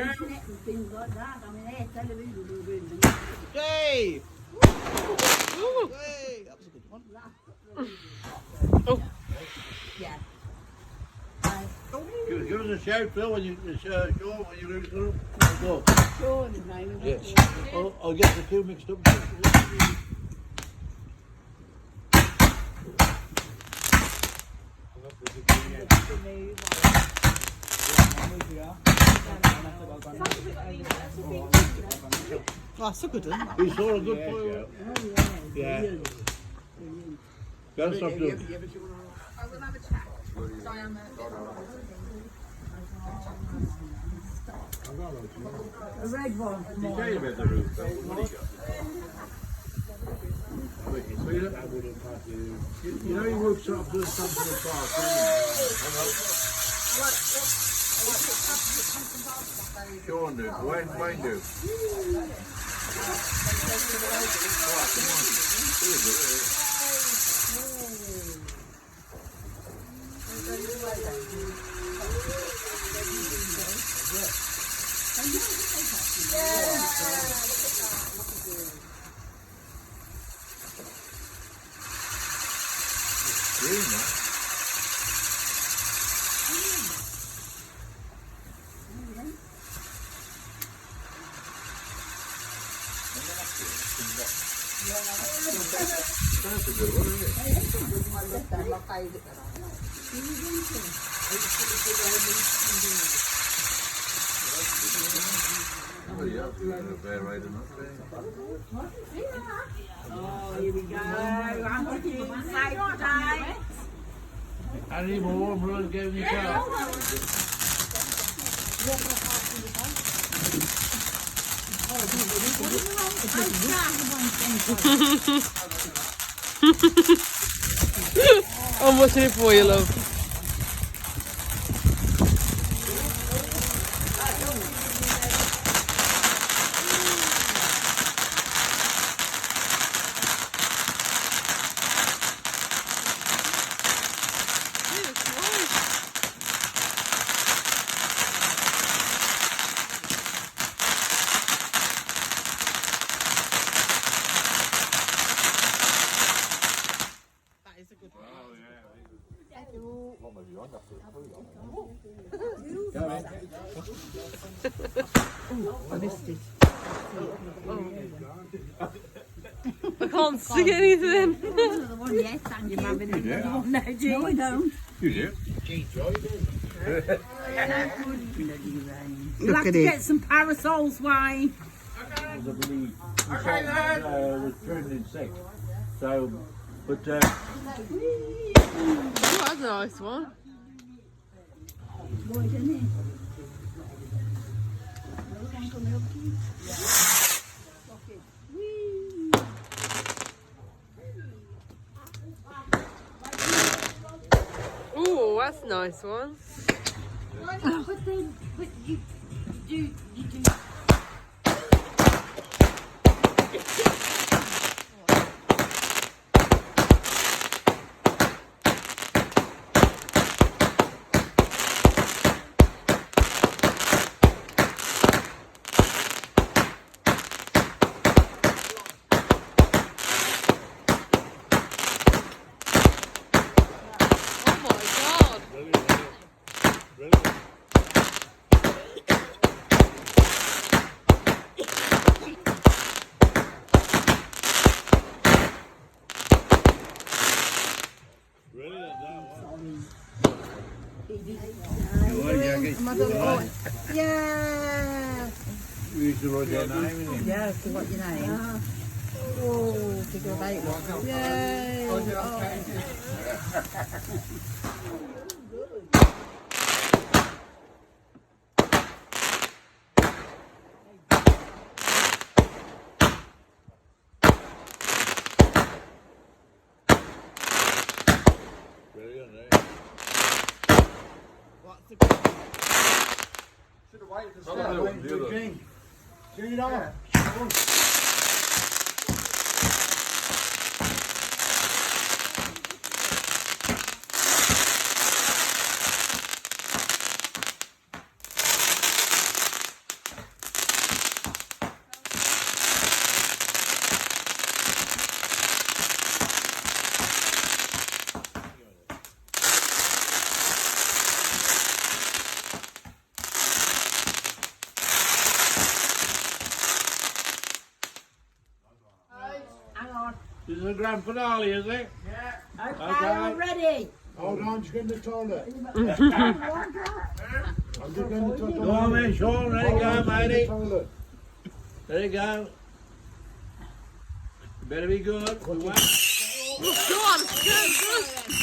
internet and things like that. I mean, they had television doing Hey! Hey! That was a good one. Oh. Yeah. Give us a shout, Phil, when you Sean, when you lose them. Go. Sean is name. Yes. I'll get the two mixed up. Oh, so good, isn't it? He's all a good player. Yeah. Gotta stop doing. I will have a chat. Diana. A red one. Did you tell you about the roof? What do you got? You know he works up doing something in the park, Sean do, Wayne do. Green, man. That's a good one, isn't it? Oh, yeah, a bear ride or not. Oh, here we go. I'm looking inside today. I need more warm blood getting your car. I'm watching it for you, love. I missed it. I can't see anything. Another one, yes, thank you. Another one now, do you? No, I don't. You do? You'll have to get some parasols, Wayne. I believe was turned in sick. So, but Oh, that's a nice one. Boy, isn't it? Another one for Milky. Oh, that's a nice one. But then, but you do. Oh my god. Yeah. you used to write your name in it. Yeah, so what your name? Oh, figure of 8 one. Yay. Brilliant, eh? Should have waited to Oh, start. no, Waited the for other. Gene. Gene, on. is the grand finale, is it? Okay, Okay. I'm ready. Hold on, just get in the toilet. I'm just getting the toilet. Go on then, Sean. There you go, matey. Toilet. There you go. Better be good. We won't. God, it's good.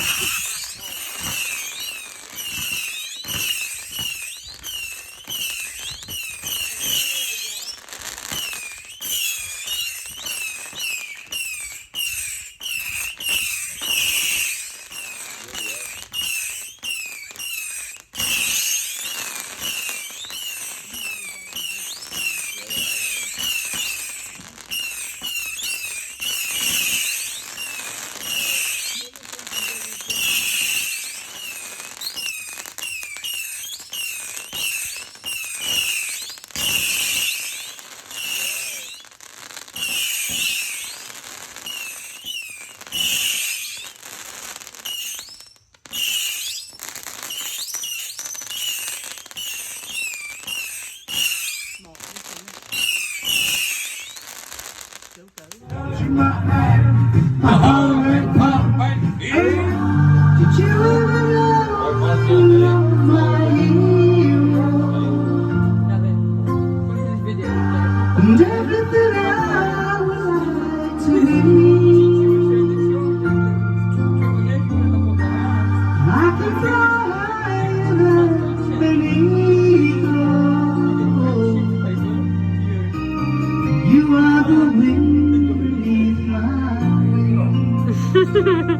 You are the wind beneath my wings.